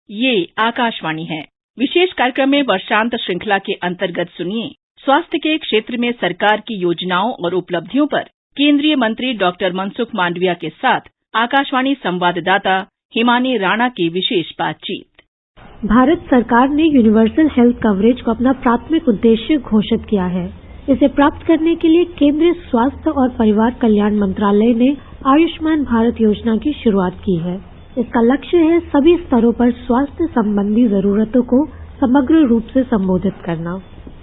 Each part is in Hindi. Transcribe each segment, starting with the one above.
ये आकाशवाणी है। विशेष कार्यक्रम में वर्षांत श्रृंखला के अंतर्गत सुनिए स्वास्थ्य के क्षेत्र में सरकार की योजनाओं और उपलब्धियों पर केंद्रीय मंत्री डॉक्टर मनसुख मांडविया के साथ आकाशवाणी संवाददाता हिमानी राणा की विशेष बातचीत। भारत सरकार ने यूनिवर्सल हेल्थ कवरेज को अपना प्राथमिक उद्देश्य घोषित किया है। इसे प्राप्त करने के लिए केंद्रीय स्वास्थ्य और परिवार कल्याण मंत्रालय ने आयुष्मान भारत योजना की शुरुआत की है। इसका लक्ष्य है सभी स्तरों पर स्वास्थ्य संबंधी जरूरतों को समग्र रूप से संबोधित करना।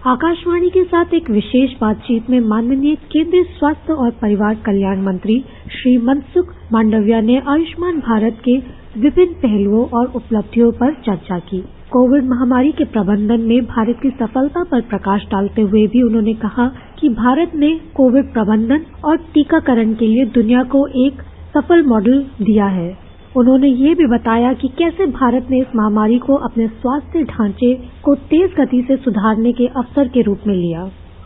आकाशवाणी के साथ एक विशेष बातचीत में माननीय केंद्रीय स्वास्थ्य और परिवार कल्याण मंत्री श्री मनसुख मांडविया ने आयुष्मान भारत के विभिन्न पहलुओं और उपलब्धियों पर चर्चा की। कोविड महामारी के प्रबंधन में भारत की सफलता पर प्रकाश डालते हुए भी उन्होंने कहा कि भारत ने कोविड प्रबंधन और टीकाकरण के लिए दुनिया को एक सफल मॉडल दिया है। उन्होंने ये भी बताया कि कैसे भारत ने इस महामारी को अपने स्वास्थ्य ढांचे को तेज गति से सुधारने के अवसर के रूप में लिया।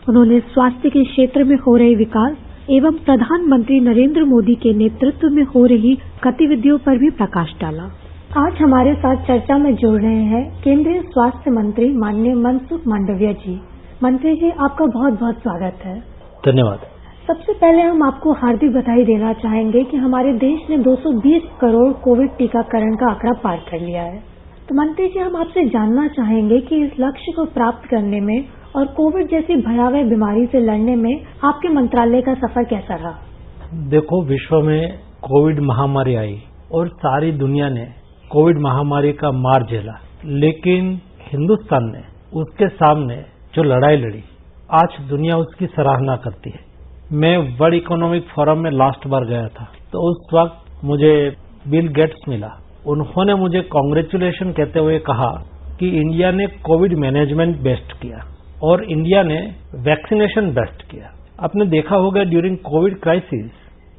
उन्होंने स्वास्थ्य के क्षेत्र में हो रहे विकास एवं प्रधानमंत्री नरेंद्र मोदी के नेतृत्व में हो रही गतिविधियों पर भी प्रकाश डाला। आज हमारे साथ चर्चा में जुड़ रहे हैं केंद्रीय स्वास्थ्य मंत्री माननीय मनसुख मांडविया जी। मंत्री जी, आपका बहुत बहुत स्वागत है। धन्यवाद। सबसे पहले हम आपको हार्दिक बधाई देना चाहेंगे कि हमारे देश ने 220 करोड़ कोविड टीकाकरण का आंकड़ा पार कर लिया है। तो मंत्री जी, हम आपसे जानना चाहेंगे कि इस लक्ष्य को प्राप्त करने में और कोविड जैसी भयावह बीमारी से लड़ने में आपके मंत्रालय का सफर कैसा रहा? देखो, विश्व में कोविड महामारी आई और सारी दुनिया ने कोविड महामारी का मार झेला, लेकिन हिंदुस्तान ने उसके सामने जो लड़ाई लड़ी, आज दुनिया उसकी सराहना करती है। मैं वर्ल्ड इकोनॉमिक फोरम में लास्ट बार गया था, तो उस वक्त मुझे बिल गेट्स मिला। उन्होंने मुझे कांग्रेचुलेशन कहते हुए कहा कि इंडिया ने कोविड मैनेजमेंट बेस्ट किया और इंडिया ने वैक्सीनेशन बेस्ट किया। आपने देखा होगा ड्यूरिंग कोविड क्राइसिस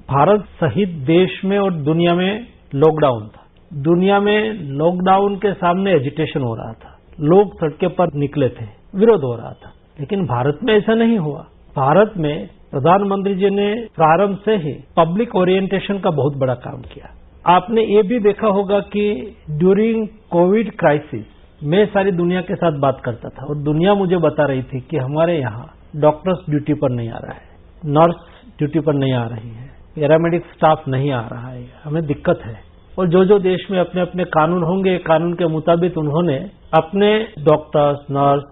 भारत सहित देश में और दुनिया में लॉकडाउन था। दुनिया में लॉकडाउन के सामने एजिटेशन हो रहा था, लोग सड़कों पर निकले थे, विरोध हो रहा था, लेकिन भारत में ऐसा नहीं हुआ। भारत में प्रधानमंत्री जी ने प्रारंभ से ही पब्लिक ओरिएंटेशन का बहुत बड़ा काम किया। आपने ये भी देखा होगा कि ड्यूरिंग कोविड क्राइसिस मैं सारी दुनिया के साथ बात करता था और दुनिया मुझे बता रही थी कि हमारे यहाँ डॉक्टर्स ड्यूटी पर नहीं आ रहा है, नर्स ड्यूटी पर नहीं आ रही है, पैरामेडिक स्टाफ नहीं आ रहा है, हमें दिक्कत है। और जो देश में अपने अपने कानून होंगे, कानून के मुताबिक उन्होंने अपने डॉक्टर्स, नर्स,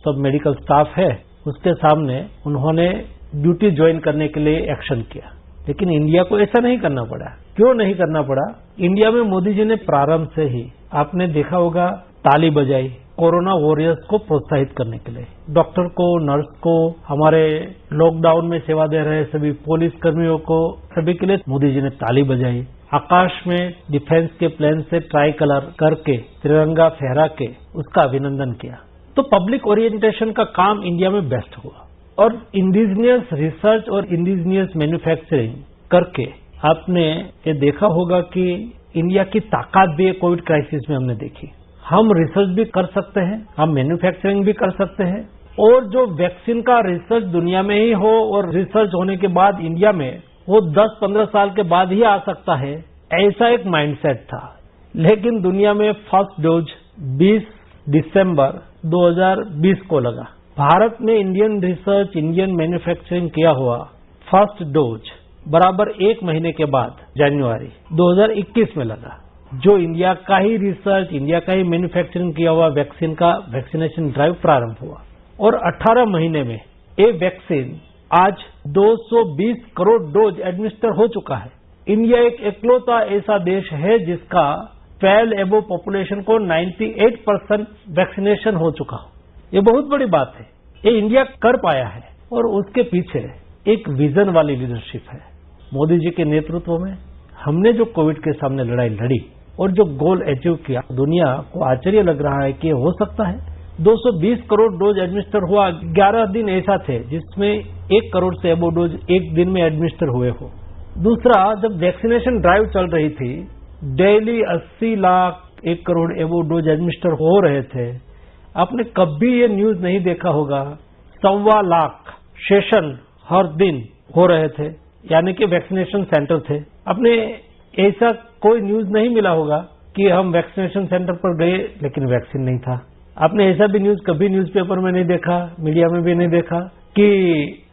सब मेडिकल स्टाफ है, उसके सामने उन्होंने ड्यूटी ज्वाइन करने के लिए एक्शन किया। लेकिन इंडिया को ऐसा नहीं करना पड़ा। क्यों नहीं करना पड़ा? इंडिया में मोदी जी ने प्रारंभ से ही, आपने देखा होगा, ताली बजाई कोरोना वॉरियर्स को प्रोत्साहित करने के लिए। डॉक्टर को, नर्स को, हमारे लॉकडाउन में सेवा दे रहे सभी पुलिस कर्मियों को, सभी के लिए मोदी जी ने ताली बजाई। आकाश में डिफेंस के प्लेन से ट्राई कलर करके तिरंगा फहरा के उसका अभिनंदन किया। तो पब्लिक ओरिएंटेशन का काम इंडिया में बेस्ट हुआ और इंडिजिनियस रिसर्च और इंडिजिनियस मैन्युफैक्चरिंग करके आपने ये देखा होगा कि इंडिया की ताकत भी कोविड क्राइसिस में हमने देखी। हम रिसर्च भी कर सकते हैं, हम मैन्युफैक्चरिंग भी कर सकते हैं और जो वैक्सीन का रिसर्च दुनिया में ही हो और रिसर्च होने के बाद इंडिया में वो 10-15 साल के बाद ही आ सकता है, ऐसा एक माइंडसेट था। लेकिन दुनिया में फर्स्ट डोज 20 दिसंबर 2020 को लगा। भारत में इंडियन रिसर्च, इंडियन मैन्युफैक्चरिंग किया हुआ फर्स्ट डोज बराबर 1 महीने के बाद जनवरी 2021 में लगा। जो इंडिया का ही रिसर्च, इंडिया का ही मैन्युफैक्चरिंग किया हुआ वैक्सीन का वैक्सीनेशन ड्राइव प्रारंभ हुआ और 18 महीने में ये वैक्सीन आज 220 करोड़ डोज एडमिनिस्टर हो चुका है। इंडिया एक इकलौता ऐसा देश है जिसका 12 एबो पॉपुलेशन को 98% वैक्सीनेशन हो चुका हो। ये बहुत बड़ी बात है, ये इंडिया कर पाया है और उसके पीछे एक विजन वाली लीडरशिप है। मोदी जी के नेतृत्व में हमने जो कोविड के सामने लड़ाई लड़ी और जो गोल अचीव किया, दुनिया को आश्चर्य लग रहा है कि हो सकता है। 220 करोड़ डोज एडमिनिस्टर हुआ। 11 दिन ऐसा थे जिसमें 1 करोड़ से एबो डोज एक दिन में एडमिनिस्टर हुए हो। दूसरा, जब वैक्सीनेशन ड्राइव चल रही थी, डेली 80 लाख 1 करोड़ एबो डोज एडमिनिस्टर हो रहे थे। आपने कभी ये न्यूज नहीं देखा होगा 1.25 लाख सेशन हर दिन हो रहे थे, यानी कि वैक्सीनेशन सेंटर थे। आपने ऐसा कोई न्यूज नहीं मिला होगा कि हम वैक्सीनेशन सेंटर पर गए लेकिन वैक्सीन नहीं था। आपने ऐसा भी न्यूज कभी न्यूज़पेपर में नहीं देखा, मीडिया में भी नहीं देखा कि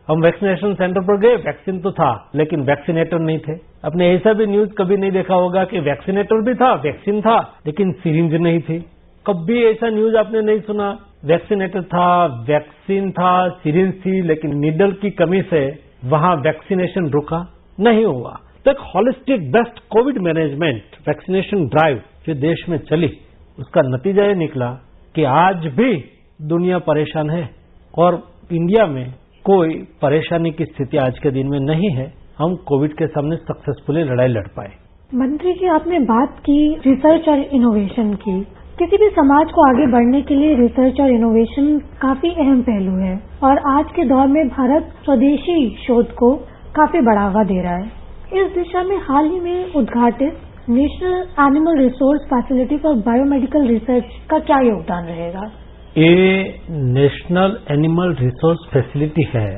हम वैक्सीनेशन सेंटर पर गए, वैक्सीन तो था लेकिन वैक्सीनेटर नहीं थे। आपने ऐसा भी न्यूज कभी नहीं देखा होगा कि वैक्सीनेटर भी था, वैक्सीन था, लेकिन सिरिंज नहीं थी। कभी ऐसा न्यूज आपने नहीं सुना, वैक्सीनेटर था, वैक्सीन था, सिरिंज थी, लेकिन नीडल की कमी से वहां वैक्सीनेशन रुका नहीं हुआ। तो एक holistic best Covid management vaccination drive जो देश में चली, उसका नतीजा ये निकला कि आज भी दुनिया परेशान है और इंडिया में कोई परेशानी की स्थिति आज के दिन में नहीं है। हम कोविड के सामने सक्सेसफुली लड़ाई लड़ पाए। मंत्री जी, आपने बात की रिसर्च और इनोवेशन की। किसी भी समाज को आगे बढ़ने के लिए रिसर्च और इनोवेशन काफी अहम पहलू है और आज के दौर में भारत स्वदेशी शोध को काफी बढ़ावा दे रहा है। इस दिशा में हाल ही में उद्घाटित national animal resource facility for biomedical research का क्या योगदान रहेगा? ये नेशनल एनिमल रिसोर्स फैसिलिटी है,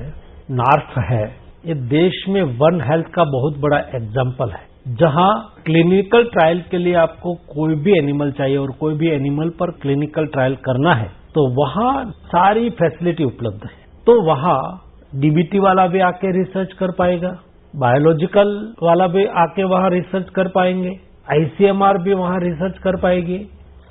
नार्फ है, ये देश में वन हेल्थ का बहुत बड़ा एग्जाम्पल है, जहां क्लिनिकल ट्रायल के लिए आपको कोई भी एनिमल चाहिए और कोई भी एनिमल पर क्लिनिकल ट्रायल करना है तो वहां सारी फैसिलिटी उपलब्ध है। तो वहां डीबीटी वाला भी आके रिसर्च कर पाएगा, बायोलॉजिकल वाला भी आके वहां रिसर्च कर पाएंगे, आईसीएमआर भी वहां रिसर्च कर पाएगी।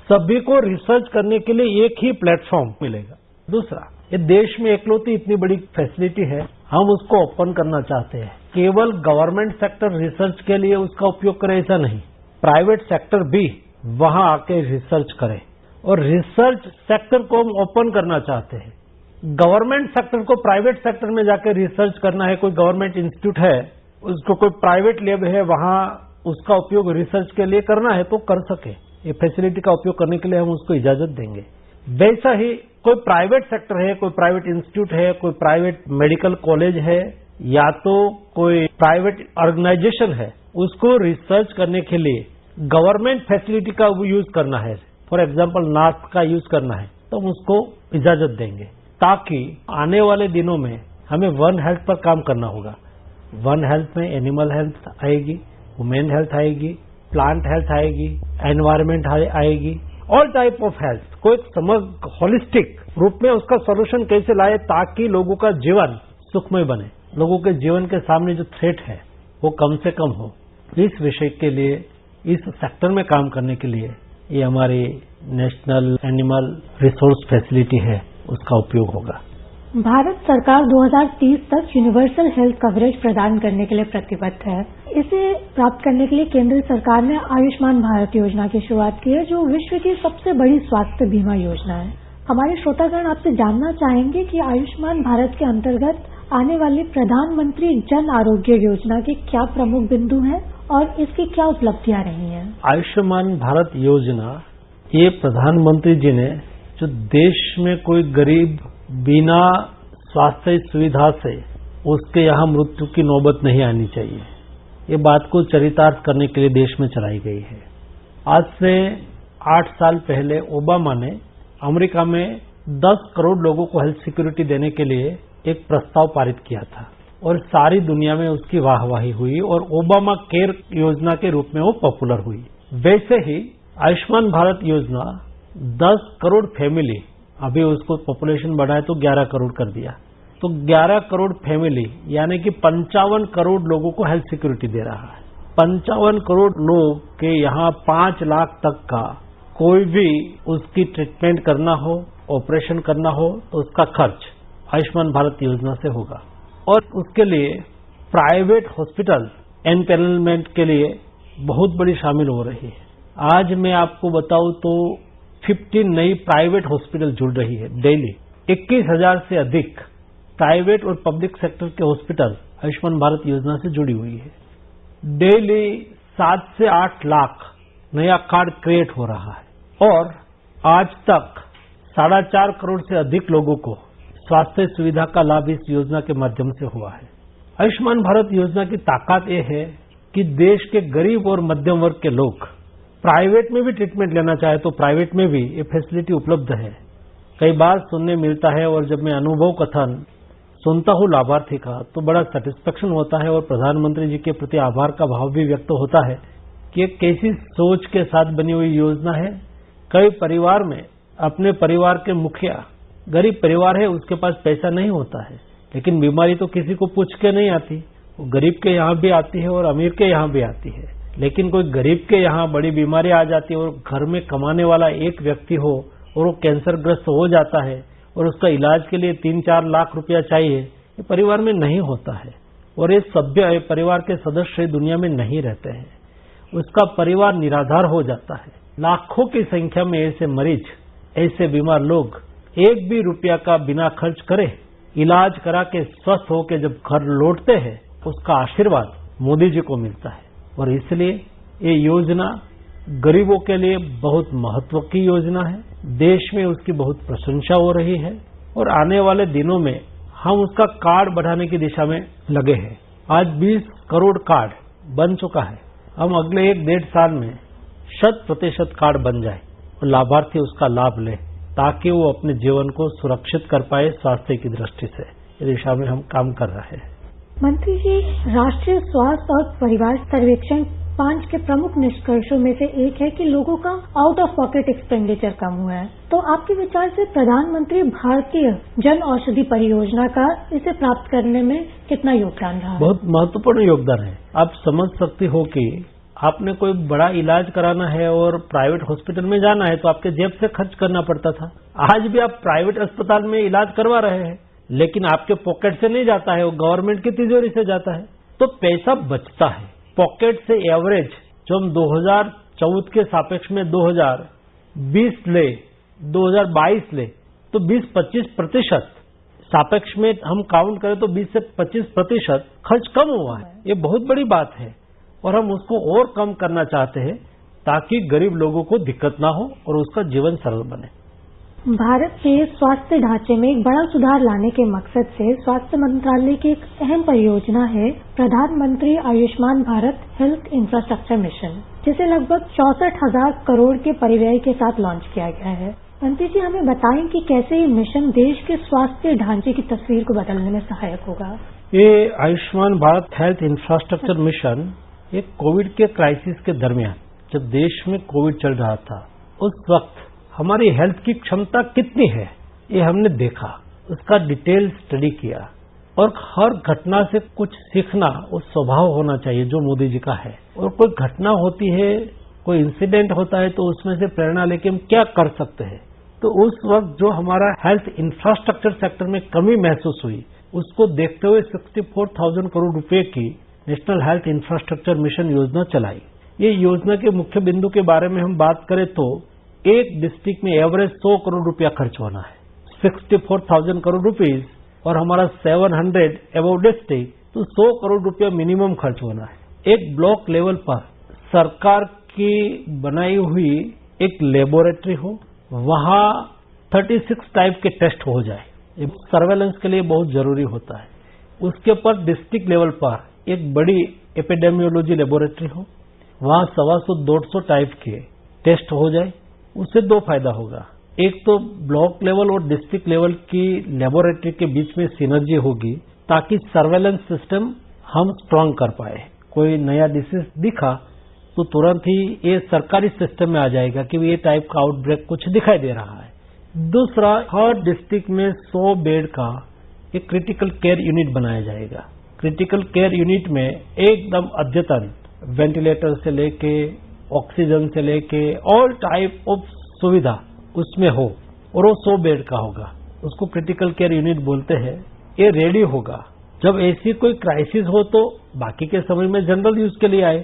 सभी को रिसर्च करने के लिए एक ही प्लेटफॉर्म मिलेगा। दूसरा, ये देश में एकलौती इतनी बड़ी फैसिलिटी है, हम उसको ओपन करना चाहते हैं। केवल गवर्नमेंट सेक्टर रिसर्च के लिए उसका उपयोग करे ऐसा नहीं, प्राइवेट सेक्टर भी वहां आके रिसर्च करे और रिसर्च सेक्टर को हम ओपन करना चाहते हैं। गवर्नमेंट सेक्टर को प्राइवेट सेक्टर में जाकर रिसर्च करना है, कोई गवर्नमेंट इंस्टीट्यूट है, उसको कोई प्राइवेट लैब है, वहां उसका उपयोग रिसर्च के लिए करना है तो कर सके। ये फैसिलिटी का उपयोग करने के लिए हम उसको इजाजत देंगे। वैसा ही कोई प्राइवेट सेक्टर है, कोई प्राइवेट इंस्टीट्यूट है, कोई प्राइवेट मेडिकल कॉलेज है या तो कोई प्राइवेट ऑर्गेनाइजेशन है, उसको रिसर्च करने के लिए गवर्नमेंट फैसिलिटी का यूज करना है, फॉर एग्जाम्पल नार्थ का यूज करना है, तो हम उसको इजाजत देंगे ताकि आने वाले दिनों में हमें वन हेल्थ पर काम करना होगा। वन हेल्थ में एनिमल हेल्थ आएगी, ह्यूमन हेल्थ आएगी, प्लांट हेल्थ आएगी, एनवायरमेंट आएगी, ऑल टाइप ऑफ हेल्थ को एक समग्र होलिस्टिक रूप में उसका सॉल्यूशन कैसे लाए ताकि लोगों का जीवन सुखमय बने, लोगों के जीवन के सामने जो थ्रेट है वो कम से कम हो। इस विषय के लिए, इस सेक्टर में काम करने के लिए ये हमारी नेशनल एनिमल रिसोर्स फैसिलिटी है, उसका उपयोग होगा। भारत सरकार 2030 तक यूनिवर्सल हेल्थ कवरेज प्रदान करने के लिए प्रतिबद्ध है। इसे प्राप्त करने के लिए केंद्र सरकार ने आयुष्मान भारत योजना की शुरुआत की है, जो विश्व की सबसे बड़ी स्वास्थ्य बीमा योजना है। हमारे श्रोतागण आपसे जानना चाहेंगे कि आयुष्मान भारत के अंतर्गत आने वाली प्रधानमंत्री जन आरोग्य योजना के क्या प्रमुख बिंदु हैं और इसकी क्या उपलब्धियां रही हैं? आयुष्मान भारत योजना, ये प्रधानमंत्री जी ने जो देश में कोई गरीब बिना स्वास्थ्य सुविधा से उसके यहाँ मृत्यु की नौबत नहीं आनी चाहिए, ये बात को चरितार्थ करने के लिए देश में चलाई गई है। आज से 8 साल पहले ओबामा ने अमेरिका में 10 करोड़ लोगों को हेल्थ सिक्योरिटी देने के लिए एक प्रस्ताव पारित किया था और सारी दुनिया में उसकी वाहवाही हुई और ओबामा केयर योजना के रूप में वो पॉपुलर हुई। वैसे ही आयुष्मान भारत योजना 10 करोड़ फैमिली, अभी उसको पॉपुलेशन बढ़ाए तो 11 करोड़ कर दिया, तो 11 करोड़ फैमिली यानी कि 55 करोड़ लोगों को हेल्थ सिक्योरिटी दे रहा है। 55 करोड़ लोग के यहाँ 5 लाख तक का कोई भी उसकी ट्रीटमेंट करना हो, ऑपरेशन करना हो तो उसका खर्च आयुष्मान भारत योजना से होगा। और उसके लिए प्राइवेट हॉस्पिटल एनपैनलमेंट के लिए बहुत बड़ी शामिल हो रही है। आज मैं आपको बताऊं तो 50 नई प्राइवेट हॉस्पिटल जुड़ रही है डेली। 21,000 से अधिक प्राइवेट और पब्लिक सेक्टर के हॉस्पिटल आयुष्मान भारत योजना से जुड़ी हुई है। डेली 7 से 8 लाख नया कार्ड क्रिएट हो रहा है और आज तक 4.5 करोड़ से अधिक लोगों को स्वास्थ्य सुविधा का लाभ इस योजना के माध्यम से हुआ है। आयुष्मान भारत योजना की ताकत यह है कि देश के गरीब और मध्यम वर्ग के लोग प्राइवेट में भी ट्रीटमेंट लेना चाहे तो प्राइवेट में भी ये फैसिलिटी उपलब्ध है। कई बार सुनने मिलता है और जब मैं अनुभव कथन सुनता हूं लाभार्थी का तो बड़ा सेटिस्फेक्शन होता है और प्रधानमंत्री जी के प्रति आभार का भाव भी व्यक्त होता है कि ये कैसी सोच के साथ बनी हुई योजना है। कई परिवार में अपने परिवार के मुखिया, गरीब परिवार है, उसके पास पैसा नहीं होता है, लेकिन बीमारी तो किसी को पूछ के नहीं आती। वो गरीब के यहाँ भी आती है और अमीर के यहाँ भी आती है। लेकिन कोई गरीब के यहाँ बड़ी बीमारी आ जाती है और घर में कमाने वाला एक व्यक्ति हो और वो कैंसरग्रस्त हो जाता है और उसका इलाज के लिए 3-4 लाख रुपया चाहिए, ये परिवार में नहीं होता है। और ये सभ्य परिवार के सदस्य दुनिया में नहीं रहते हैं, उसका परिवार निराधार हो जाता है। लाखों की संख्या में ऐसे मरीज, ऐसे बीमार लोग एक भी रुपया का बिना खर्च करे इलाज करा के स्वस्थ होकर जब घर लौटते हैं, उसका आशीर्वाद मोदी जी को मिलता है। और इसलिए ये योजना गरीबों के लिए बहुत महत्व की योजना है। देश में उसकी बहुत प्रशंसा हो रही है और आने वाले दिनों में हम उसका कार्ड बढ़ाने की दिशा में लगे हैं। आज 20 करोड़ कार्ड बन चुका है। हम अगले 1-1.5 साल में 100% कार्ड बन जाए और लाभार्थी उसका लाभ ले, ताकि वो अपने जीवन को सुरक्षित कर पाए स्वास्थ्य की दृष्टि से। इस दिशा में हम काम कर रहे हैं। मंत्री जी, राष्ट्रीय स्वास्थ्य और परिवार सर्वेक्षण 5 के प्रमुख निष्कर्षों में से एक है कि लोगों का आउट ऑफ पॉकेट एक्सपेंडिचर कम हुआ है। तो आपके विचार से प्रधानमंत्री भारतीय जन औषधि परियोजना का इसे प्राप्त करने में कितना योगदान रहा? बहुत महत्वपूर्ण योगदान है। आप समझ सकते हो कि आपने कोई बड़ा इलाज कराना है और प्राइवेट हॉस्पिटल में जाना है तो आपके जेब से खर्च करना पड़ता था। आज भी आप प्राइवेट अस्पताल में इलाज करवा रहे हैं, लेकिन आपके पॉकेट से नहीं जाता है, वो गवर्नमेंट की तिजोरी से जाता है। तो पैसा बचता है पॉकेट से। एवरेज जो हम 2014 के सापेक्ष में 2020 ले, 2022 ले, तो 20-25% सापेक्ष में हम काउंट करें तो 20 से 25% खर्च कम हुआ है। ये बहुत बड़ी बात है और हम उसको और कम करना चाहते हैं ताकि गरीब लोगों को दिक्कत ना हो और उसका जीवन सरल बने। भारत के स्वास्थ्य ढांचे में एक बड़ा सुधार लाने के मकसद से स्वास्थ्य मंत्रालय की एक अहम परियोजना है प्रधानमंत्री Ayushman Bharat health infrastructure mission, जिसे लगभग 64,000 करोड़ के परिव्यय के साथ लॉन्च किया गया है। मंत्री जी, हमें बताएं कि कैसे ये मिशन देश के स्वास्थ्य ढांचे की तस्वीर को बदलने में सहायक होगा। ये Ayushman Bharat health infrastructure mission ये कोविड के क्राइसिस के दरमियान, जब देश में कोविड चल रहा था, उस वक्त हमारी हेल्थ की क्षमता कितनी है ये हमने देखा, उसका डिटेल स्टडी किया और हर घटना से कुछ सीखना वो स्वभाव होना चाहिए जो मोदी जी का है। और कोई घटना होती है, कोई इंसिडेंट होता है, तो उसमें से प्रेरणा लेके हम क्या कर सकते हैं। तो उस वक्त जो हमारा हेल्थ इंफ्रास्ट्रक्चर सेक्टर में कमी महसूस हुई, उसको देखते हुए 64,000 करोड़ रुपए की नेशनल हेल्थ इंफ्रास्ट्रक्चर मिशन योजना चलाई। ये योजना के मुख्य बिंदु के बारे में हम बात करें तो एक डिस्ट्रिक्ट में एवरेज 100 करोड़ रुपया खर्च होना है, 64,000 करोड़ रुपीज, और हमारा 700 अबव डिस्ट्रिक्ट, तो 100 करोड़ रुपया मिनिमम खर्च होना है। एक ब्लॉक लेवल पर सरकार की बनाई हुई एक लेबोरेटरी हो, वहां 36 टाइप के टेस्ट हो जाए, सर्वेलेंस के लिए बहुत जरूरी होता है। उसके ऊपर डिस्ट्रिक्ट लेवल पर एक बड़ी एपिडेमियोलॉजी लेबोरेटरी हो, वहां 125-200 टाइप के टेस्ट हो जाए। उससे 2 फायदा होगा। एक तो ब्लॉक लेवल और डिस्ट्रिक्ट लेवल की लेबोरेटरी के बीच में सिनर्जी होगी, ताकि सर्वेलेंस सिस्टम हम स्ट्रांग कर पाए। कोई नया डिसीज दिखा तो तुरंत ही ये सरकारी सिस्टम में आ जाएगा कि ये टाइप का आउटब्रेक कुछ दिखाई दे रहा है। दूसरा, हर डिस्ट्रिक्ट में 100 बेड का एक क्रिटिकल केयर यूनिट बनाया जाएगा। क्रिटिकल केयर यूनिट में एकदम अद्यतन वेंटिलेटर से लेके ऑक्सीजन से लेके ऑल टाइप ऑफ सुविधा उसमें हो, और वो 100 बेड का होगा। उसको क्रिटिकल केयर यूनिट बोलते हैं। ये रेडी होगा जब ऐसी कोई क्राइसिस हो, तो बाकी के समय में जनरल यूज के लिए आए,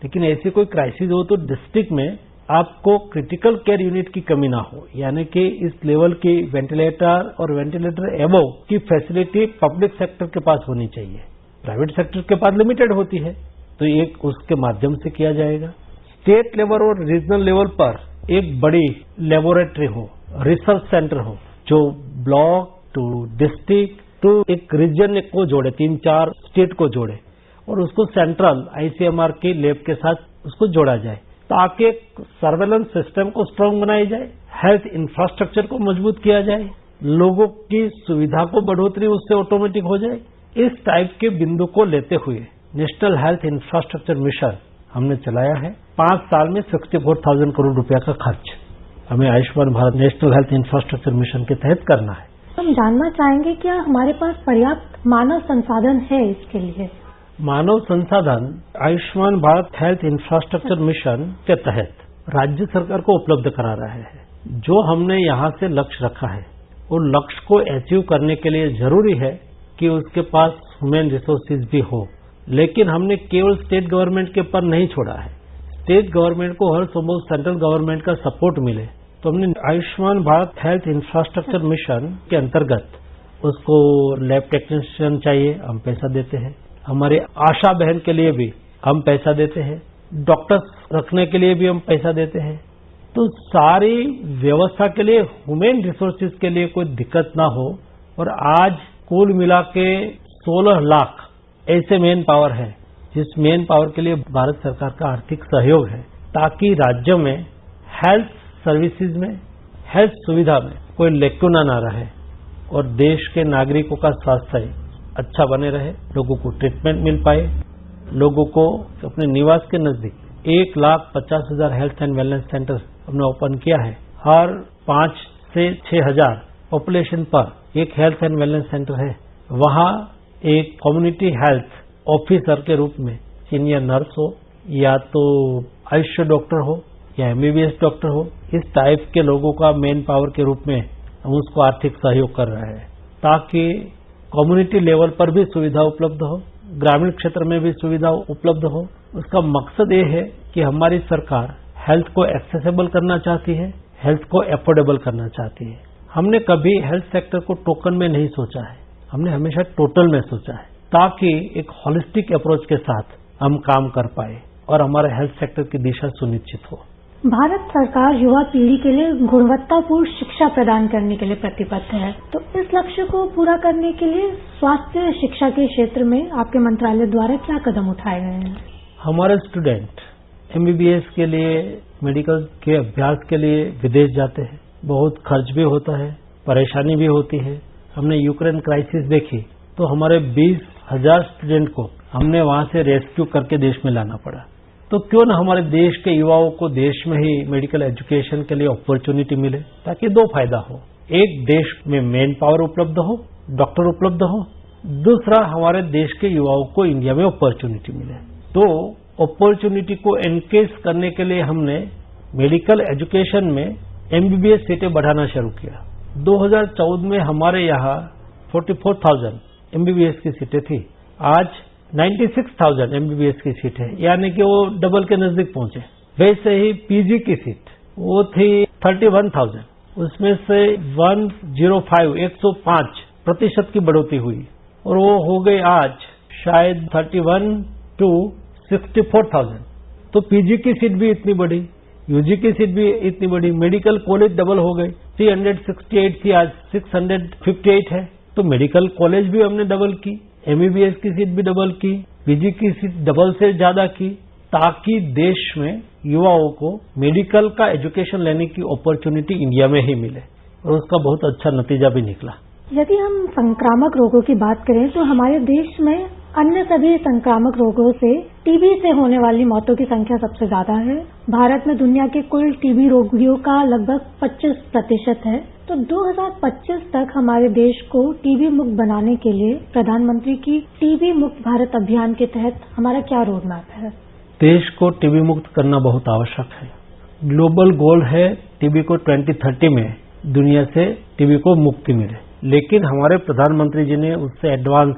लेकिन ऐसी कोई क्राइसिस हो तो डिस्ट्रिक्ट में आपको क्रिटिकल केयर यूनिट की कमी ना हो, यानी कि इस लेवल की वेंटिलेटर और वेंटिलेटर एबव की फैसिलिटी पब्लिक सेक्टर के पास होनी चाहिए। प्राइवेट सेक्टर के पास लिमिटेड होती है, तो एक उसके माध्यम से किया जाएगा। स्टेट लेवल और रीजनल लेवल पर एक बड़ी लेबोरेटरी हो, रिसर्च सेंटर हो, जो ब्लॉक टू डिस्ट्रिक्ट टू एक रीजन को जोड़े, 3-4 स्टेट को जोड़े, और उसको सेंट्रल आईसीएमआर के लैब के साथ उसको जोड़ा जाए, ताकि सर्वेलेंस सिस्टम को स्ट्रांग बनाई जाए, हेल्थ इंफ्रास्ट्रक्चर को मजबूत किया जाए, लोगों की सुविधा को बढ़ोतरी उससे ऑटोमेटिक हो जाए। इस टाइप के बिंदु को लेते हुए नेशनल हेल्थ इंफ्रास्ट्रक्चर मिशन हमने चलाया है। 5 साल में 64,000 करोड़ रुपया का खर्च हमें Ayushman Bharat national health infrastructure mission के तहत करना है। हम जानना चाहेंगे क्या हमारे पास पर्याप्त मानव संसाधन है इसके लिए? मानव संसाधन Ayushman Bharat health infrastructure mission के तहत राज्य सरकार को उपलब्ध करा रहे हैं। जो हमने यहाँ से लक्ष्य रखा है उन लक्ष्य को अचीव करने के लिए जरूरी है कि उसके पास ह्यूमन रिसोर्सेज भी हो, लेकिन हमने केवल स्टेट गवर्नमेंट के ऊपर नहीं छोड़ा है। स्टेट गवर्नमेंट को हर संभव सेंट्रल गवर्नमेंट का सपोर्ट मिले, तो हमने Ayushman Bharat health infrastructure mission के अंतर्गत उसको लैब टेक्नीशियन चाहिए, हम पैसा देते हैं। हमारे आशा बहन के लिए भी हम पैसा देते हैं, डॉक्टर्स रखने के लिए भी हम पैसा देते हैं। तो सारी व्यवस्था के लिए ह्यूमन रिसोर्सेज के लिए कोई दिक्कत ना हो। और आज कुल मिला के 16 लाख ऐसे मैन पावर है जिस मैन पावर के लिए भारत सरकार का आर्थिक सहयोग है, ताकि राज्य में हेल्थ सर्विसेज में, हेल्थ सुविधा में कोई लेकुना ना रहे और देश के नागरिकों का स्वास्थ्य अच्छा बने रहे, लोगों को ट्रीटमेंट मिल पाए। लोगों को अपने निवास के नजदीक 1,50,000 हेल्थ एंड वेलनेस सेंटर हमने ओपन किया है। हर 5 से 6 हजार पॉपुलेशन पर एक हेल्थ एंड वेलनेस सेंटर है। वहां एक कम्युनिटी हेल्थ ऑफिसर के रूप में सीनियर नर्स हो या तो आयुष डॉक्टर हो या MBBS डॉक्टर हो, इस टाइप के लोगों का मेन पावर के रूप में हम उसको आर्थिक सहयोग कर रहे हैं, ताकि कम्युनिटी लेवल पर भी सुविधा उपलब्ध हो, ग्रामीण क्षेत्र में भी सुविधा उपलब्ध हो। उसका मकसद ये है कि हमारी सरकार हेल्थ को एक्सेसिबल करना चाहती है, हेल्थ को एफोर्डेबल करना चाहती है। हमने कभी हेल्थ सेक्टर को टोकन में नहीं सोचा है, हमने हमेशा टोटल में सोचा है, ताकि एक होलिस्टिक अप्रोच के साथ हम काम कर पाए और हमारे हेल्थ सेक्टर की दिशा सुनिश्चित हो। भारत सरकार युवा पीढ़ी के लिए गुणवत्तापूर्ण शिक्षा प्रदान करने के लिए प्रतिबद्ध है, तो इस लक्ष्य को पूरा करने के लिए स्वास्थ्य शिक्षा के क्षेत्र में आपके मंत्रालय द्वारा क्या कदम उठाए गए हैं? हमारे स्टूडेंट MBBS के लिए, मेडिकल के अभ्यास के लिए विदेश जाते हैं, बहुत खर्च भी होता है, परेशानी भी होती है। हमने यूक्रेन क्राइसिस देखी तो हमारे 20,000 स्टूडेंट को हमने वहां से रेस्क्यू करके देश में लाना पड़ा। तो क्यों न हमारे देश के युवाओं को देश में ही मेडिकल एजुकेशन के लिए अपॉर्चुनिटी मिले, ताकि 2 फायदा हो। एक, देश में मैन पावर उपलब्ध हो, डॉक्टर उपलब्ध हो। दूसरा, हमारे देश के युवाओं को इंडिया में अपॉर्चुनिटी मिले। तो अपॉर्चुनिटी को एनकेज करने के लिए हमने मेडिकल एजुकेशन में MBBS सीटें बढ़ाना शुरू किया। 2014 में हमारे यहाँ 44,000 MBBS की सीटें थी, आज 96,000 MBBS की सीट है, यानी कि वो डबल के नजदीक पहुंचे। वैसे ही PG की सीट वो थी 31,000, उसमें से 105% की बढ़ोतरी हुई और वो हो गई आज शायद 31 to 64,000। तो PG की सीट भी इतनी बढ़ी, UG की सीट भी इतनी बढ़ी, मेडिकल कॉलेज डबल हो गई, 368 थी आज 658 है। तो मेडिकल कॉलेज भी हमने डबल की, MBBS की सीट भी डबल की, PG की सीट डबल से ज्यादा की, ताकि देश में युवाओं को मेडिकल का एजुकेशन लेने की अपॉर्चुनिटी इंडिया में ही मिले, और उसका बहुत अच्छा नतीजा भी निकला। यदि हम संक्रामक रोगों की बात करें तो हमारे देश में अन्य सभी संक्रामक रोगों से टीबी से होने वाली मौतों की संख्या सबसे ज्यादा है। भारत में दुनिया के कुल टीबी रोगियों का लगभग 25% है। तो 2025 तक हमारे देश को टीबी मुक्त बनाने के लिए प्रधानमंत्री की टीबी मुक्त भारत अभियान के तहत हमारा क्या रोड मैप है? देश को टीबी मुक्त करना बहुत आवश्यक है। ग्लोबल गोल है टीबी को 2030 में दुनिया से टीबी को मुक्ति मिले, लेकिन हमारे प्रधानमंत्री जी ने उससे एडवांस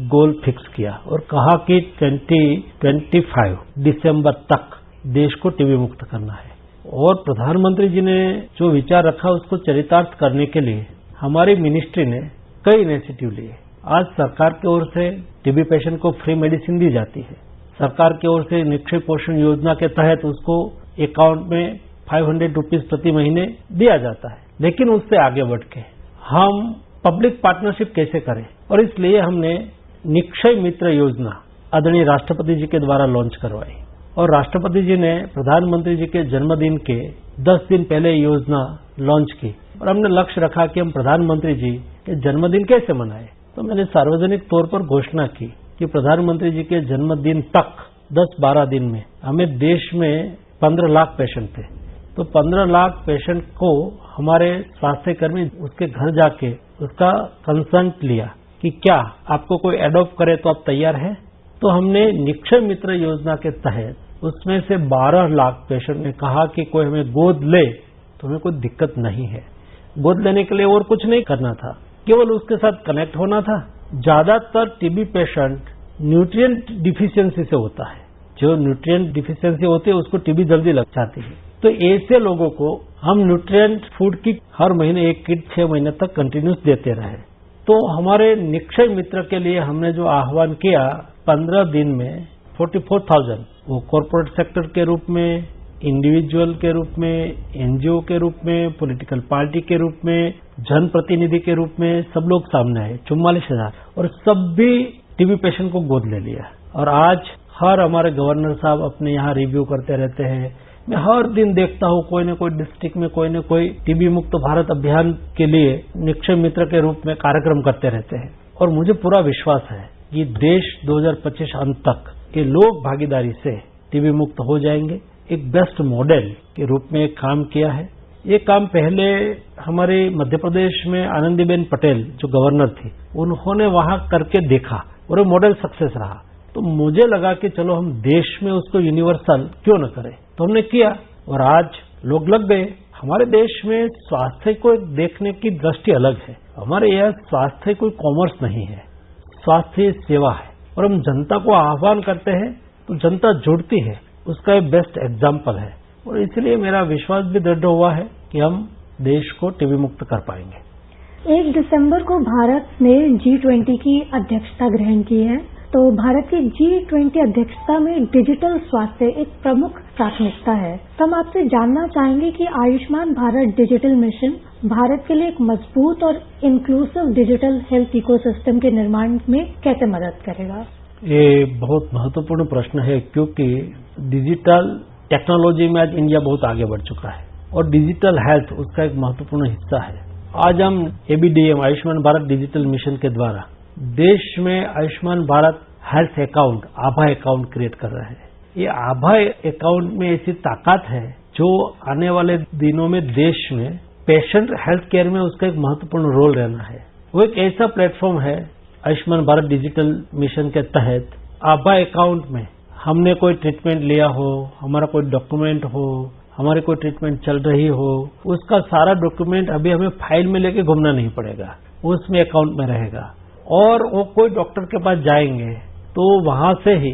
गोल फिक्स किया और कहा कि 2025 दिसंबर तक देश को टीबी मुक्त करना है। और प्रधानमंत्री जी ने जो विचार रखा उसको चरितार्थ करने के लिए हमारी मिनिस्ट्री ने कई इनिशिएटिव लिए। आज सरकार की ओर से टीबी पेशेंट को फ्री मेडिसिन दी जाती है। सरकार की ओर से निक्षय पोषण योजना के तहत उसको अकाउंट में 500 रुपीज प्रति महीने दिया जाता है। लेकिन उससे आगे बढ़ के हम पब्लिक पार्टनरशिप कैसे करें, और इसलिए हमने निक्षय मित्र योजना आदरणीय राष्ट्रपति जी के द्वारा लॉन्च करवाई। और राष्ट्रपति जी ने प्रधानमंत्री जी के जन्मदिन के 10 दिन पहले योजना लॉन्च की, और हमने लक्ष्य रखा कि हम प्रधानमंत्री जी के जन्मदिन कैसे मनाएं। तो मैंने सार्वजनिक तौर पर घोषणा की कि प्रधानमंत्री जी के जन्मदिन तक 10-12 दिन में हमें देश में 15 लाख पेशेंट थे, तो 15 लाख पेशेंट को हमारे स्वास्थ्य कर्मी उसके घर जाके उसका कंसर्ट लिया कि क्या आपको कोई एडॉप्ट करे तो आप तैयार हैं। तो हमने निक्षय मित्र योजना के तहत उसमें से 12 लाख पेशेंट ने कहा कि कोई हमें गोद ले तो हमें कोई दिक्कत नहीं है। गोद लेने के लिए और कुछ नहीं करना था, केवल उसके साथ कनेक्ट होना था। ज्यादातर टीबी पेशेंट न्यूट्रिएंट डिफिशियंसी से होता है, जो न्यूट्रिएंट डिफिशियंसी होती है उसको टीबी जल्दी लग जाती है। तो ऐसे लोगों को हम न्यूट्रिएंट फूड किट हर महीने एक किट 6 महीने तक कंटिन्यूस देते रहे। तो हमारे निक्षय मित्र के लिए हमने जो आह्वान किया 15 दिन में 44,000 वो कॉर्पोरेट सेक्टर के रूप में, इंडिविजुअल के रूप में, एनजीओ के रूप में, पॉलिटिकल पार्टी के रूप में, जनप्रतिनिधि के रूप में सब लोग सामने आए 44,000 और सभी टीबी पेशेंट को गोद ले लिया। और आज हर हमारे गवर्नर साहब अपने यहाँ रिव्यू करते रहते हैं। मैं हर दिन देखता हूँ कोई न कोई डिस्ट्रिक्ट में कोई न कोई टीबी मुक्त भारत अभियान के लिए निक्षय मित्र के रूप में कार्यक्रम करते रहते हैं। और मुझे पूरा विश्वास है कि देश 2025 अंत तक के लोग भागीदारी से टीबी मुक्त हो जाएंगे। एक बेस्ट मॉडल के रूप में काम किया है। ये काम पहले हमारे मध्य प्रदेश में आनंदीबेन पटेल जो गवर्नर थी उन्होंने वहां करके देखा और वो मॉडल सक्सेस रहा। तो मुझे लगा कि चलो हम देश में उसको यूनिवर्सल क्यों न करें, तो हमने किया और आज लोग लग गए। हमारे देश में स्वास्थ्य को देखने की दृष्टि अलग है। हमारे यहाँ स्वास्थ्य कोई कॉमर्स नहीं है, स्वास्थ्य सेवा है और हम जनता को आह्वान करते हैं तो जनता जुड़ती है, उसका एक बेस्ट एग्जाम्पल है। और इसलिए मेरा विश्वास भी दृढ़ हुआ है कि हम देश को टीबी मुक्त कर पाएंगे। 1 दिसंबर को भारत ने G20 की अध्यक्षता ग्रहण की है, तो भारत की G20 अध्यक्षता में डिजिटल स्वास्थ्य एक प्रमुख प्राथमिकता है। तो हम आपसे जानना चाहेंगे कि आयुष्मान भारत डिजिटल मिशन भारत के लिए एक मजबूत और इंक्लूसिव डिजिटल हेल्थ इकोसिस्टम के निर्माण में कैसे मदद करेगा? ये बहुत महत्वपूर्ण प्रश्न है, क्योंकि डिजिटल टेक्नोलॉजी में आज इंडिया बहुत आगे बढ़ चुका है और डिजिटल हेल्थ उसका एक महत्वपूर्ण हिस्सा है। आज हम ABDM Ayushman Bharat digital mission के द्वारा देश में आयुष्मान भारत हेल्थ अकाउंट आभा अकाउंट क्रिएट कर रहे हैं। ये आभा अकाउंट में ऐसी ताकत है जो आने वाले दिनों में देश में पेशेंट हेल्थ केयर में उसका एक महत्वपूर्ण रोल रहना है। वो एक ऐसा प्लेटफॉर्म है आयुष्मान भारत डिजिटल मिशन के तहत आभा अकाउंट में हमने कोई ट्रीटमेंट लिया हो, हमारा कोई डॉक्यूमेंट हो, हमारी कोई ट्रीटमेंट चल रही हो, उसका सारा डॉक्यूमेंट अभी हमें फाइल में लेके घूमना नहीं पड़ेगा, उसमें अकाउंट में रहेगा। और वो कोई डॉक्टर के पास जाएंगे तो वहां से ही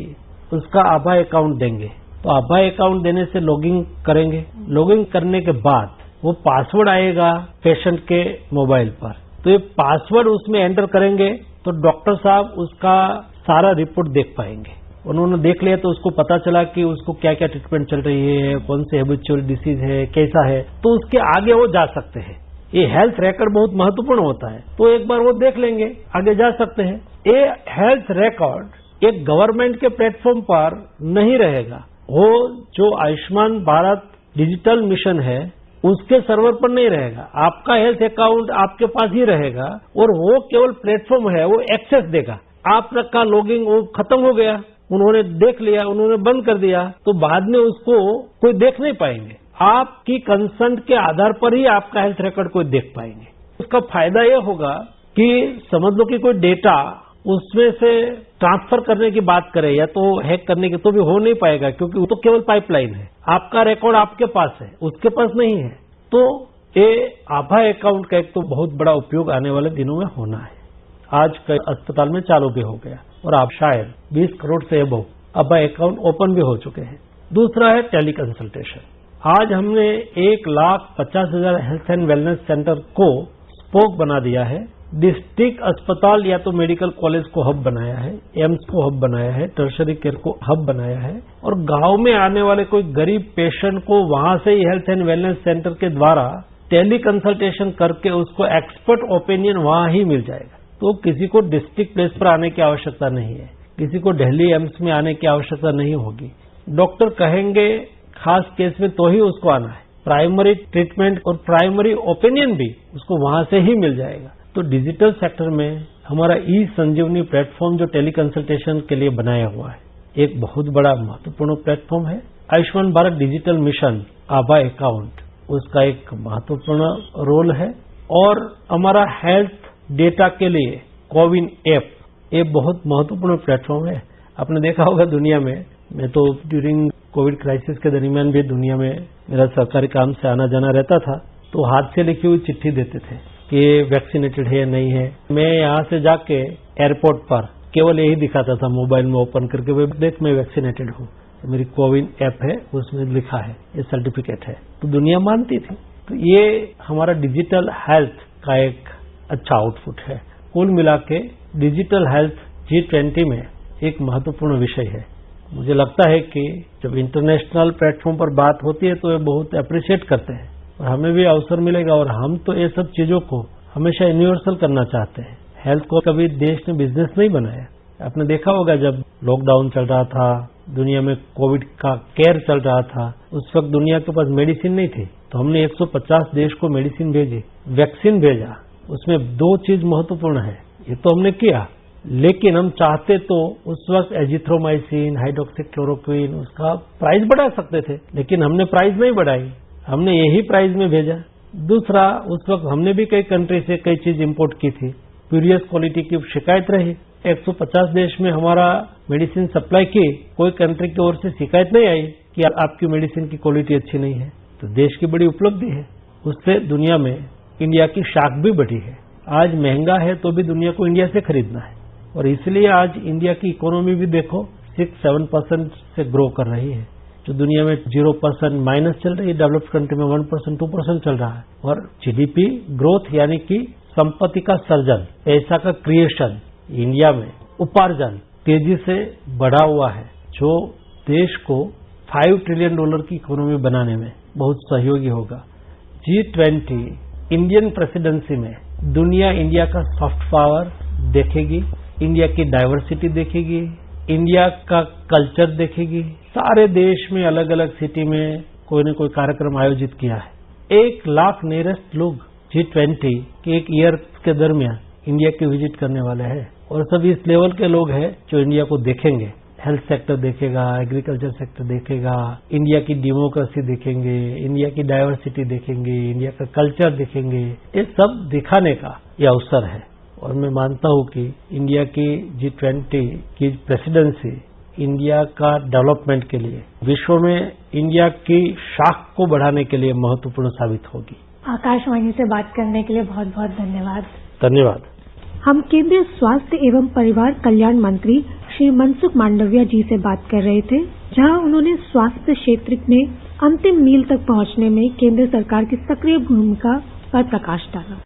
उसका आभा अकाउंट देंगे। तो आभा अकाउंट देने से लॉगिन करेंगे, लॉगिन करने के बाद वो पासवर्ड आएगा पेशेंट के मोबाइल पर, तो ये पासवर्ड उसमें एंटर करेंगे तो डॉक्टर साहब उसका सारा रिपोर्ट देख पाएंगे। उन्होंने देख लिया तो उसको पता चला कि उसको क्या क्या ट्रीटमेंट चल रही है, कौन सी हैबिचुअल डिसीज है, कैसा है, तो उसके आगे वो जा सकते हैं। ये हेल्थ रिकॉर्ड बहुत महत्वपूर्ण होता है, तो एक बार वो देख लेंगे, आगे जा सकते हैं। ये हेल्थ रिकॉर्ड एक गवर्नमेंट के प्लेटफॉर्म पर नहीं रहेगा, वो जो आयुष्मान भारत डिजिटल मिशन है उसके सर्वर पर नहीं रहेगा। आपका हेल्थ अकाउंट आपके पास ही रहेगा और वो केवल प्लेटफॉर्म है, वो एक्सेस देगा। आपका लॉगिंग वो खत्म हो गया, उन्होंने देख लिया, उन्होंने बंद कर दिया, तो बाद में उसको कोई देख नहीं पाएंगे। आपकी कंसर्ट के आधार पर ही आपका हेल्थ रिकॉर्ड कोई देख पाएंगे। उसका फायदा यह होगा कि समझ लो कि कोई डेटा उसमें से ट्रांसफर करने की बात करे या तो हैक करने की, तो भी हो नहीं पाएगा, क्योंकि वो तो केवल पाइपलाइन है। आपका रिकॉर्ड आपके पास है, उसके पास नहीं है। तो ये आभा अकाउंट का एक तो बहुत बड़ा उपयोग आने वाले दिनों में होना है। आज कई अस्पताल में चालू भी हो गया और आप शायद 20 करोड़ से अबव आभा अकाउंट ओपन भी हो चुके हैं। दूसरा है टेली कंसल्टेशन। आज हमने 1,50,000 हेल्थ एंड वेलनेस सेंटर को स्पोक बना दिया है। डिस्ट्रिक्ट अस्पताल या तो मेडिकल कॉलेज को हब बनाया है, एम्स को हब बनाया है, टर्शरी केयर को हब बनाया है, और गांव में आने वाले कोई गरीब पेशेंट को वहां से ही हेल्थ एंड वेलनेस सेंटर के द्वारा टेली कंसल्टेशन करके उसको एक्सपर्ट ओपिनियन वहां ही मिल जाएगा। तो किसी को डिस्ट्रिक्ट प्लेस पर आने की आवश्यकता नहीं है, किसी को दिल्ली एम्स में आने की आवश्यकता नहीं होगी। डॉक्टर कहेंगे खास केस में तो ही उसको आना है। प्राइमरी ट्रीटमेंट और प्राइमरी ओपिनियन भी उसको वहां से ही मिल जाएगा। तो डिजिटल सेक्टर में हमारा ई संजीवनी प्लेटफॉर्म जो टेली कंसल्टेशन के लिए बनाया हुआ है, एक बहुत बड़ा महत्वपूर्ण प्लेटफॉर्म है। आयुष्मान भारत डिजिटल मिशन आभा अकाउंट उसका एक महत्वपूर्ण रोल है और हमारा हेल्थ डेटा के लिए कोविन ऐप ये बहुत महत्वपूर्ण प्लेटफॉर्म है। आपने देखा होगा दुनिया में, मैं तो ड्यूरिंग कोविड क्राइसिस के दरमियान भी दुनिया में मेरा सरकारी काम से आना जाना रहता था, तो हाथ से लिखी हुई चिट्ठी देते थे कि ये वैक्सीनेटेड है नहीं है। मैं यहाँ से जाके एयरपोर्ट पर केवल यही दिखाता था मोबाइल में ओपन करके, देख मैं वैक्सीनेटेड हूँ, मेरी कोविन ऐप है उसमें लिखा है, ये सर्टिफिकेट है, तो दुनिया मानती थी। तो ये हमारा डिजिटल हेल्थ का एक अच्छा आउटपुट है। कुल मिला के डिजिटल हेल्थ G20 में एक महत्वपूर्ण विषय है। मुझे लगता है कि जब इंटरनेशनल प्लेटफॉर्म पर बात होती है तो ये बहुत अप्रिशिएट करते हैं और हमें भी अवसर मिलेगा, और हम तो ये सब चीजों को हमेशा यूनिवर्सल करना चाहते हैं। हेल्थ को कभी देश ने बिजनेस नहीं बनाया। आपने देखा होगा जब लॉकडाउन चल रहा था, दुनिया में कोविड का केयर चल रहा था, उस वक्त दुनिया के पास मेडिसिन नहीं थी, तो हमने 150 देश को मेडिसिन भेजी, वैक्सीन भेजा। उसमें 2 चीज महत्वपूर्ण है, ये तो हमने किया, लेकिन हम चाहते तो उस वक्त एजिथ्रोमाइसिन, हाइड्रोक्सीक्लोरोक्विन उसका प्राइस बढ़ा सकते थे, लेकिन हमने प्राइस नहीं बढ़ाई, हमने यही प्राइस में भेजा। दूसरा, उस वक्त हमने भी कई कंट्री से कई चीज इंपोर्ट की थी, प्यूरियस क्वालिटी की शिकायत रही। 150 देश में हमारा मेडिसिन सप्लाई की, कोई कंट्री की ओर से शिकायत नहीं आई कि आपकी मेडिसिन की क्वालिटी अच्छी नहीं है, तो देश की बड़ी उपलब्धि है। उससे दुनिया में इंडिया की शाख भी बढ़ी है। आज महंगा है तो भी दुनिया को इंडिया से खरीदना है, और इसलिए आज इंडिया की इकोनॉमी भी देखो 6-7% से ग्रो कर रही है, जो दुनिया में 0% माइनस चल रही है, डेवलप्ड कंट्री में 1%, 2% चल रहा है। और जीडीपी ग्रोथ यानी कि संपत्ति का सर्जन, पैसा का क्रिएशन, इंडिया में उपार्जन तेजी से बढ़ा हुआ है, जो देश को $5 ट्रिलियन की इकोनॉमी बनाने में बहुत सहयोगी होगा। G20 इंडियन प्रेसिडेंसी में दुनिया इंडिया का सॉफ्ट पावर देखेगी, इंडिया की डाइवर्सिटी देखेगी, इंडिया का कल्चर देखेगी। सारे देश में अलग अलग सिटी में कोई न कोई कार्यक्रम आयोजित किया है। 1 लाख नियरेस्ट लोग G20 के एक ईयर के दरमियान इंडिया की विजिट करने वाले हैं, और सभी इस लेवल के लोग हैं जो इंडिया को देखेंगे। हेल्थ सेक्टर देखेगा, एग्रीकल्चर सेक्टर देखेगा, इंडिया की डेमोक्रेसी देखेंगे, इंडिया की डाइवर्सिटी देखेंगे, इंडिया का कल्चर देखेंगे। ये सब दिखाने का ये अवसर है, और मैं मानता हूं कि इंडिया की G20 की प्रेसिडेंसी इंडिया का डेवलपमेंट के लिए, विश्व में इंडिया की शाख को बढ़ाने के लिए महत्वपूर्ण साबित होगी। आकाशवाणी से बात करने के लिए बहुत बहुत धन्यवाद। धन्यवाद। हम केंद्रीय स्वास्थ्य एवं परिवार कल्याण मंत्री श्री मनसुख मांडविया जी से बात कर रहे थे, जहां उन्होंने स्वास्थ्य क्षेत्र में अंतिम मील तक पहुंचने में केंद्र सरकार की सक्रिय भूमिका पर प्रकाश डाला।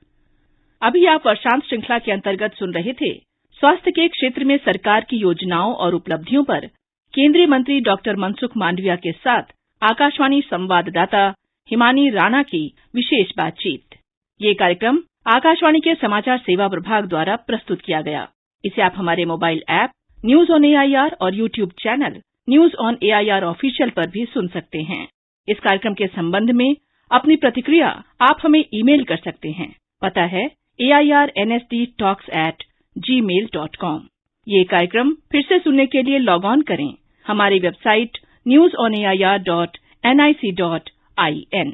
अभी आप वर्षांत श्रृंखला के अंतर्गत सुन रहे थे स्वास्थ्य के क्षेत्र में सरकार की योजनाओं और उपलब्धियों पर केंद्रीय मंत्री डॉक्टर मनसुख मांडविया के साथ आकाशवाणी संवाददाता हिमानी राणा की विशेष बातचीत। ये कार्यक्रम आकाशवाणी के समाचार सेवा प्रभाग द्वारा प्रस्तुत किया गया। इसे आप हमारे mobile app news on AIR और YouTube channel news on AIR official पर भी सुन सकते हैं। इस कार्यक्रम के संबंध में अपनी प्रतिक्रिया आप हमें ईमेल कर सकते हैं। पता है airnsdtalks@gmail.com। ये कार्यक्रम फिर से सुनने के लिए लॉग ऑन करें हमारी वेबसाइट newsonair.nic.in।